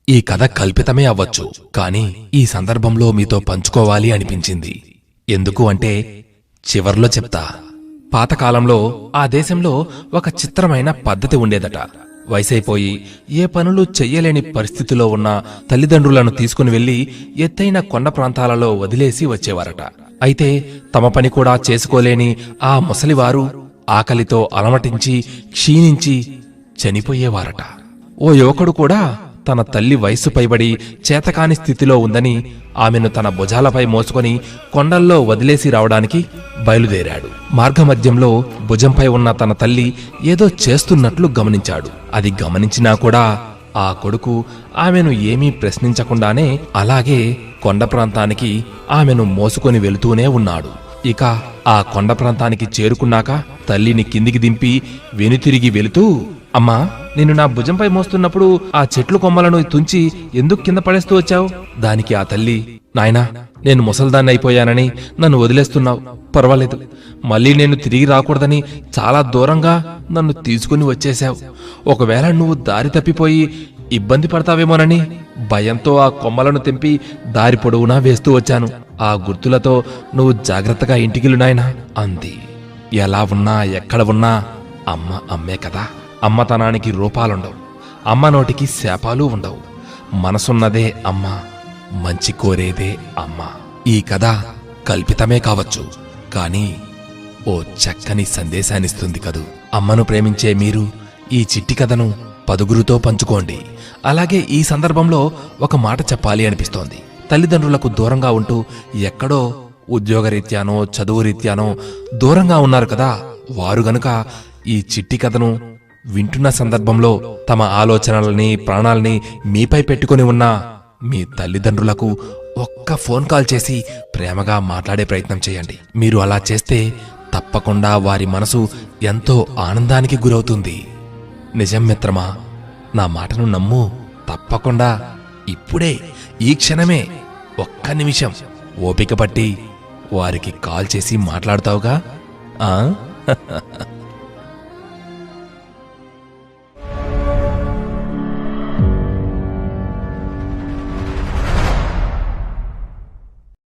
ఈ కథ కల్పితమే అవ్వచ్చు, కానీ ఈ సందర్భంలో మీతో పంచుకోవాలి అనిపించింది. ఎందుకు అంటే చివర్లో చెప్తా. పాతకాలంలో ఆ దేశంలో ఒక చిత్రమైన పద్ధతి ఉండేదట. వయసైపోయి ఏ పనులు చెయ్యలేని పరిస్థితిలో ఉన్న తల్లిదండ్రులను తీసుకుని వెళ్లి ఎత్తైన కొండ ప్రాంతాలలో వదిలేసి వచ్చేవారట. అయితే తమ పని కూడా చేసుకోలేని ఆ ముసలివారు ఆకలితో అలమటించి క్షీణించి చనిపోయేవారట. ఓ యువకుడు కూడా తన తల్లి వయస్సు పైబడి చేతకాని స్థితిలో ఉందని ఆమెను తన భుజాలపై మోసుకొని కొండల్లో వదిలేసి రావడానికి బయలుదేరాడు. మార్గమధ్యంలో భుజంపై ఉన్న తన తల్లి ఏదో చేస్తున్నట్లు గమనించాడు. అది గమనించినా కూడా ఆ కొడుకు ఆమెను ఏమీ ప్రశ్నించకుండానే అలాగే కొండ ప్రాంతానికి ఆమెను మోసుకొని వెళుతూనే ఉన్నాడు. ఇక ఆ కొండ ప్రాంతానికి చేరుకున్నాక తల్లిని కిందికి దింపి వెనుతిరిగి వెళుతూ, అమ్మా, నిన్ను నా భుజంపై మోస్తున్నప్పుడు ఆ చెట్లు కొమ్మలను తుంచి ఎందుకు కింద పడేస్తూ వచ్చావు? దానికి ఆ తల్లి, నాయనా, నేను ముసల్దాన్ని అయిపోయానని నన్ను వదిలేస్తున్నావు. పర్వాలేదు, మళ్ళీ నేను తిరిగి రాకూడదని చాలా దూరంగా నన్ను తీసుకుని వచ్చేశావు. ఒకవేళ నువ్వు దారి తప్పిపోయి ఇబ్బంది పడతావేమోనని భయంతో ఆ కొమ్మలను తెంపి దారి పొడవునా వేస్తూ వచ్చాను. ఆ గుర్తులతో నువ్వు జాగ్రత్తగా ఇంటికిలు నాయనా అంది. ఎలా ఉన్నా ఎక్కడ ఉన్నా అమ్మ అమ్మే కదా. అమ్మతనానికి రూపాలుండవు, అమ్మ నోటికి శాపాలు ఉండవు. మనసున్నదే అమ్మ, మంచి కోరేదే అమ్మ. ఈ కథ కల్పితమే కావచ్చు, కానీ ఓ చక్కని సందేశాన్నిస్తుంది కదూ. అమ్మను ప్రేమించే మీరు ఈ చిట్టి కథను 10గురితో పంచుకోండి. అలాగే ఈ సందర్భంలో ఒక మాట చెప్పాలి అనిపిస్తోంది. తల్లిదండ్రులకు దూరంగా ఉంటూ ఎక్కడో ఉద్యోగరీత్యానో చదువురీత్యానో దూరంగా ఉన్నారు కదా, వారు గనుక ఈ చిట్టి కథను వింటున్న సందర్భంలో తమ ఆలోచనల్ని ప్రాణాల్ని మీపై పెట్టుకుని ఉన్న మీ తల్లిదండ్రులకు ఒక్క ఫోన్ కాల్ చేసి ప్రేమగా మాట్లాడే ప్రయత్నం చేయండి. మీరు అలా చేస్తే తప్పకుండా వారి మనసు ఎంతో ఆనందానికి గురవుతుంది. నిజం మిత్రమా, నా మాటను నమ్ము. తప్పకుండా ఇప్పుడే ఈ క్షణమే ఒక్క నిమిషం ఓపిక పట్టి వారికి కాల్ చేసి మాట్లాడతావుగా?